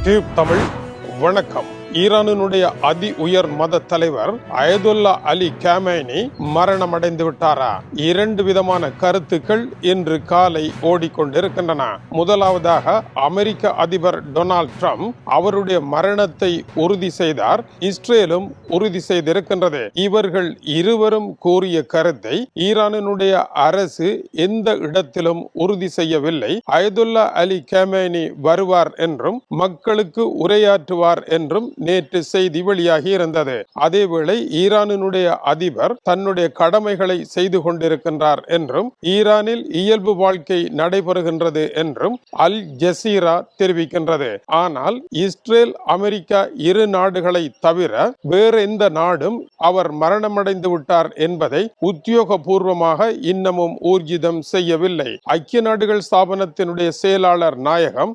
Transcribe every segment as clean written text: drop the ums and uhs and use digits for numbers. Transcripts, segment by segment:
Tube Tamil வணக்கம். ஈரானினுடைய அதி உயர் மத தலைவர் அயதுல்லா அலி காமேனி மரணமடைந்து விட்டாரா? இரண்டு விதமான கருத்துக்கள் இன்று காலை ஓடிக்கொண்டிருக்கின்றன. முதலாவதாக அமெரிக்க அதிபர் டொனால்ட் ட்ரம்ப் அவருடைய மரணத்தை உறுதி செய்தார். இஸ்ரேலும் உறுதி செய்திருக்கின்றது. இவர்கள் இருவரும் கூறிய கருத்தை ஈரானினுடைய அரசு எந்த இடத்திலும் உறுதி செய்யவில்லை. அயதுல்லா அலி காமேனி வருவார் என்றும் மக்களுக்கு உரையாற்றுவார் என்றும் நேற்று செய்தி வெளியாகி இருந்தது. அதேவேளை ஈரானினுடைய அதிபர் தன்னுடைய கடமைகளை செய்து கொண்டிருக்கின்றார் என்றும் ஈரானில் இயல்பு வாழ்க்கை நடைபெறுகின்றது என்றும் அல் ஜசீரா தெரிவிக்கின்றது. ஆனால் இஸ்ரேல் அமெரிக்கா இரு நாடுகளை தவிர வேறு எந்த நாடும் அவர் மரணமடைந்து விட்டார் என்பதை உத்தியோகபூர்வமாக இன்னமும் ஊர்ஜிதம் செய்யவில்லை. ஐக்கிய நாடுகள் ஸ்தாபனத்தினுடைய செயலாளர் நாயகம்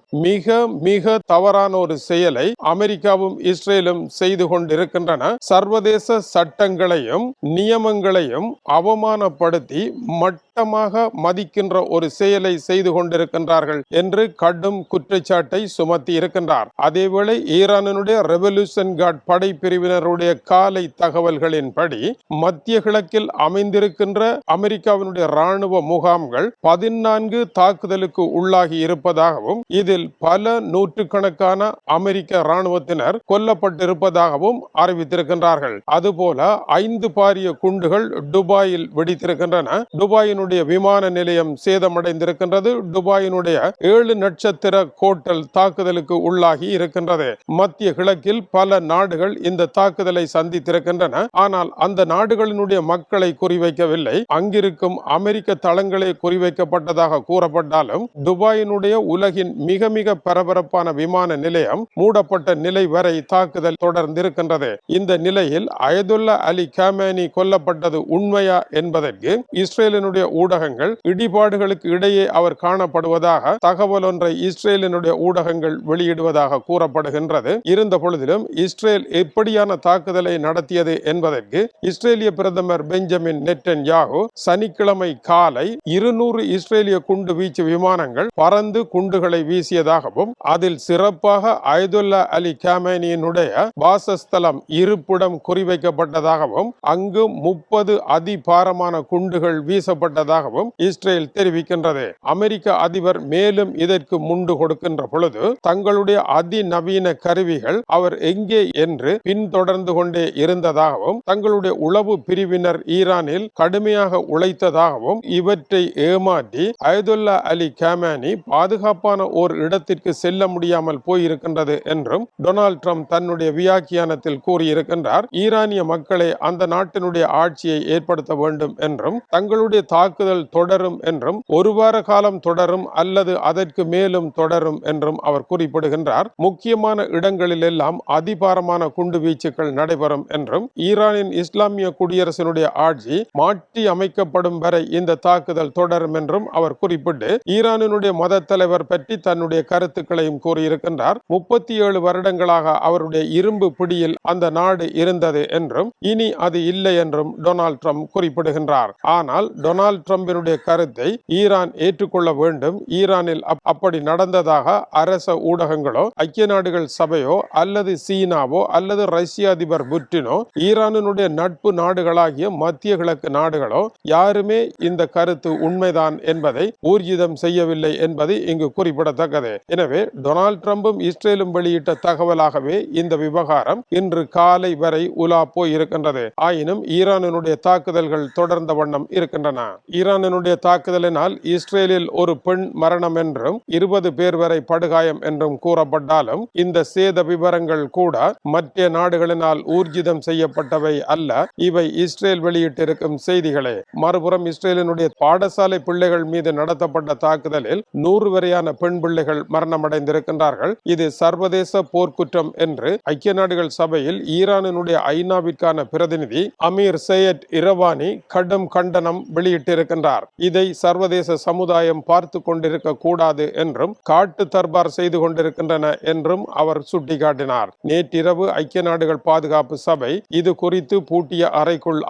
மிக தவறான ஒரு செயலை அமெரிக்காவும் இஸ்ரேலும் செய்து கொண்டிருக்கின்றன. சர்வதேச சட்டங்களையும் நியமங்களையும் அவமானப்படுத்தி மட்டமாக மதிக்கின்ற ஒரு செயலை செய்து கொண்டிருக்கின்றார்கள் என்று கடும் குற்றச்சாட்டை சுமத்தி இருக்கின்றார். அதேவேளை ஈரானினுடைய ரெவல்யூஷன் கார்ட் படைப்பிரிவினருடைய காலை தகவல்களின்படி மத்திய கிழக்கில் அமைந்திருக்கின்ற அமெரிக்காவினுடைய ராணுவ முகாம்கள் 14 தாக்குதலுக்கு உள்ளாகி இருப்பதாகவும் இதில் பல நூற்றுக்கணக்கான அமெரிக்க ராணுவத்தினர் கொல்லப்பட்டிருப்பதாகவும் அறிவித்திருக்கின்றார்கள். அதுபோல 5 பாரிய குண்டுகள் துபாயில் வெடித்திருக்கின்றன. துபாயினுடைய விமான நிலையம் சேதமடைந்திருக்கின்றது. துபாயினுடைய 7 நட்சத்திர ஹோட்டல் தாக்குதலுக்கு உள்ளாகி இருக்கின்றது. மத்திய கிழக்கில் பல நாடுகள் இந்த தாக்குதலை சந்தித்திருக்கின்றன. ஆனால் அந்த நாடுகளினுடைய மக்களை குறிவைக்கவில்லை. அங்கிருக்கும் அமெரிக்க தளங்களே குறிவைக்கப்பட்டதாக கூறப்பட்டாலும் துபாயினுடைய உலகின் மிக பரபரப்பான விமான நிலையம் மூடப்பட்ட நிலை வரை தாக்குதல் தொடர்ந்திருக்கின்றது. இந்த நிலையில் அயதுல்லா அலி காமேனி கொல்லப்பட்டது உண்மையா என்பதற்கு இஸ்ரேலினுடைய ஊடகங்கள் இடிபாடுகளுக்கு இடையே அவர் காணப்படுவதாக தகவல் ஒன்றை இஸ்ரேலினுடைய ஊடகங்கள் வெளியிடுவதாக கூறப்படுகின்றது. இருந்த பொழுதிலும் இஸ்ரேல் எப்படியான தாக்குதலை நடத்தியது என்பதற்கு இஸ்ரேலிய பிரதமர் பெஞ்சமின் நெட்டன்யாகு சனிக்கிழமை காலை 200 இஸ்ரேலிய குண்டு வீச்சு விமானங்கள் பறந்து குண்டுகளை வீசியதாகவும் அதில் சிறப்பாக அயதுல்லா அலி காமேனியினுடைய வாசஸ்தலம் இருப்பிடம் குறிவைக்கப்பட்டதாகவும் அங்கு 30 அதிபாரமான குண்டுகள் வீசப்பட்டதாகவும் இஸ்ரேல் தெரிவிக்கின்றது. அமெரிக்க அதிபர் மேலும் இதற்கு முண்டு கொடுக்கின்ற பொழுது தங்களுடைய அதிநவீன கருவிகள் அவர் எங்கே என்று பின்தொடர்ந்து கொண்டே இருந்ததாகவும் தங்களுடைய உளவு பிரிவினர் ஈரானில் கடுமையாக உழைத்ததாகவும் இவற்றை ஏமாற்றி அயதுல்லா அலி காமேனி பாதுகாப்பான ஓர் இடத்திற்கு செல்ல முடியாமல் போயிருக்கின்றது என்றும் டொனால்ட் ட்ரம்ப் தன்னுடைய வியாக்கியானத்தில் கூறியிருக்கின்றார். ஈரானிய மக்களை அந்த நாட்டினுடைய ஆட்சியை ஏற்படுத்த வேண்டும் என்றும் தங்களுடைய தாக்குதல் தொடரும் என்றும் ஒரு வார காலம் தொடரும் அல்லது அதற்கு மேலும் தொடரும் என்றும் அவர் குறிப்பிடுகின்றார். முக்கியமான இடங்களில் எல்லாம் அதிபாரமான குண்டு வீச்சுக்கள் நடைபெறும் என்றும் ஈரானின் இஸ்லாமிய குடியரசினுடைய ஆட்சி மாற்றி அமைக்கப்படும் வரை இந்த தாக்குதல் தொடரும் என்றும் அவர் குறிப்பிட்டு ஈரானினுடைய மத தலைவர் பற்றி தன்னுடைய கருத்துக்களையும் கூறியிருக்கின்றார். 37 வருடங்களாக அவருடைய இரும்பு பிடியில் அந்த நாடு இருந்தது என்றும் இனி அது இல்லை என்றும் டொனால்ட் ட்ரம்ப் குறிப்பிடுகின்றார். ஆனால் டொனால்ட் ட்ரம்பினுடைய கருத்தை ஈரான் ஏற்றுக்கொள்ள வேண்டும். ஈரானில் அப்படி நடந்ததாக அரச ஊடகங்களோ ஐக்கிய நாடுகள் சபையோ அல்லது சீனாவோ அல்லது ரஷ்ய அதிபர் புட்டினோ ஈரானினுடைய நட்பு நாடுகளாகிய மத்திய கிழக்கு நாடுகளோ யாருமே இந்த கருத்து உண்மைதான் என்பதை ஊர்ஜிதம் செய்யவில்லை என்பது இங்கு குறிப்பிடத்தக்கது. எனவே டொனால்ட் ட்ரம்பும் இஸ்ரேலும் வெளியிட்ட தகவலாகவே இந்த விவகாரம் இன்று காலை வரை உலா போய் இருக்கின்றது. ஆயினும் ஈரானினுடைய தாக்குதல்கள் தொடர்ந்த வண்ணம் இருக்கின்றன. ஈரானினுடைய தாக்குதலினால் இஸ்ரேலில் ஒரு பெண் மரணம் என்றும் 20 பேர் வரை படுகாயம் என்றும் கூறப்பட்டாலும் இந்த சேத விவரங்கள் கூட மற்ற நாடுகளினால் ஊர்ஜிதம் செய்யப்பட்டவை அல்ல. இவை இஸ்ரேல் வெளியிட்டிருக்கும் செய்திகளே. மறுபுறம் இஸ்ரேலினுடைய பாடசாலை பிள்ளைகள் மீது நடத்தப்பட்ட தாக்குதலில் 100 வரையான பெண் பிள்ளைகள் மரணமடைந்திருக்கின்றார்கள். இது சர்வதேச போர்க்குற்றம் என்று அன்று ஐக்கிய நாடுகள் சபையில் ஈரானினுடைய ஐநாவிற்கான பிரதிநிதி அமீர் சையத் இரவானி கடும் கண்டனம் வெளியிட்டிருக்கின்றார். இதை சர்வதேச சமுதாயம் பார்த்து கொண்டிருக்க கூடாது என்றும் காட்டு தர்பார் செய்து கொண்டிருக்கின்றன என்றும் அவர் சுட்டிக்காட்டினார். நேற்றிரவு ஐக்கிய நாடுகள் பாதுகாப்பு சபை இது குறித்து பூட்டிய அறைக்குள்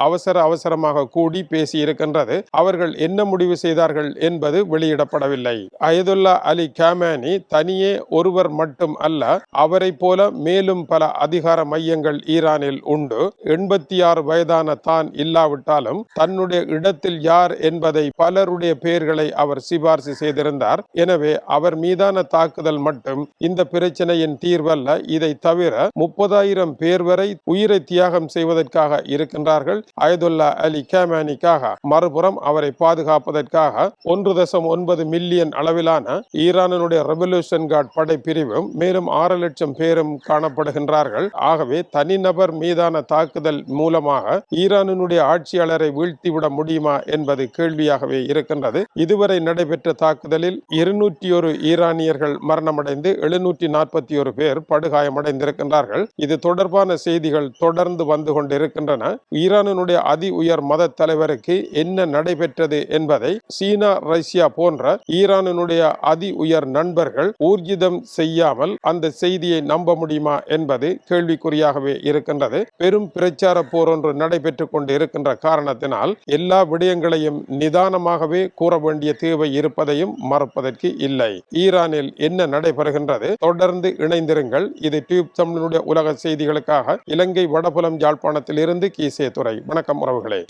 அவசரமாக கூடி பேசியிருக்கின்றது. அவர்கள் என்ன முடிவு செய்தார்கள் என்பது வெளியிடப்படவில்லை. அயதுல்லா அலி காமேனி தனியே ஒருவர் மட்டும் அல்ல, அவரை போல மேலும் பல அதிகார மையங்கள் ஈரானில் உண்டு. 86 வயதான தான் இல்லாவிட்டாலும் தன்னுடைய இடத்தில் யார் என்பதை பலருடைய பெயர்களை அவர் சிபார்சு செய்திருந்தார். எனவே அவர் மீதான தாக்குதல் மட்டும் இந்த பிரச்சனையின் தீர்வல்ல. இதை தவிர 30,000 பேர் வரை உயிரை தியாகம் செய்வதற்காக இருக்கின்றார்கள். அயதுல்லா அலி காமேனிக்காக மறுபுறம் அவரை பாதுகாப்பதற்காக 1.9 மில்லியன் அளவிலான ஈரானுடைய ரெவல்யூஷன் கார்ட் படைப்பிரிவும் மேலும் 6 லட்சம் பேரும் காணப்படுகின்றார்கள். ஆகவே தனிநபர் மீதான தாக்குதல் மூலமாக ஈரானுடைய ஆட்சியாளரை வீழ்த்திவிட முடியுமா என்பது கேள்வியாகவே இருக்கின்றது. இதுவரை நடைபெற்ற தாக்குதலில் 201 ஈரானியர்கள் மரணமடைந்து 741 பேர் படுகாயமடைந்திருக்கின்றார்கள். இது தொடர்பான செய்திகள் தொடர்ந்து வந்து கொண்டிருக்கின்றன. ஈரானுடைய அதி உயர் மத தலைவருக்கு என்ன நடைபெற்றது என்பதை சீனா, ரஷ்யா போன்ற ஈரானுடைய அதி உயர் நண்பர்கள் ஊர்ஜிதம் செய்யாமல் அந்த செய்தியை நம்ப முடியுமா என்பது கேள்விக்குறியாகவே இருக்கின்றது. பெரும் பிரச்சார போர் ஒன்று நடைபெற்றுக் கொண்டு இருக்கின்ற காரணத்தினால் எல்லா விடயங்களையும் நிதானமாகவே கூற வேண்டிய தேவை இருப்பதையும் மறப்பதற்கு இல்லை. ஈரானில் என்ன நடைபெறுகின்றது? தொடர்ந்து இணைந்திருங்கள். இது டியூப் தமிழனுடைய உலக செய்திகளுக்காக இலங்கை வடபுலம் யாழ்ப்பாணத்தில் இருந்து கீசே துறை. வணக்கம் உறவுகளே.